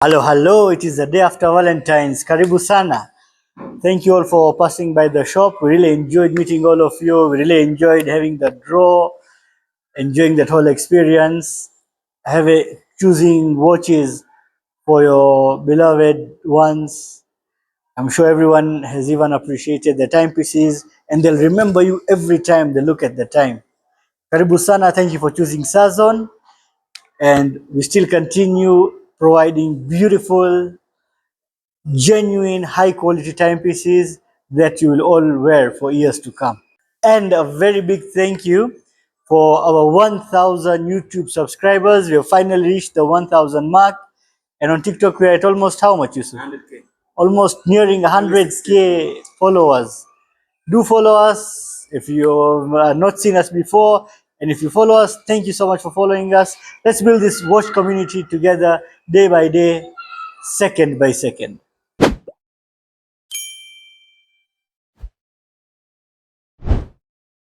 Hello, hello. It is the day after Valentine's. Karibu sana. Thank you all for passing by the shop. We really enjoyed meeting all of you. We really enjoyed having the draw, enjoying that whole experience, choosing watches for your beloved ones. I'm sure everyone has even appreciated the timepieces and they'll remember you every time they look at the time. Karibu sana. Thank you for choosing Sazon. And we still continue providing beautiful, genuine, high quality timepieces that you will all wear for years to come. And a very big thank you for our 1000 YouTube subscribers. We have finally reached the 1000 mark. And on TikTok, we're at almost how much, Yusuf? 100K. Almost nearing 100K followers. Do follow us if you have not seen us before. And if you follow us, thank you so much for following us. Let's build this watch community together day by day, second by second.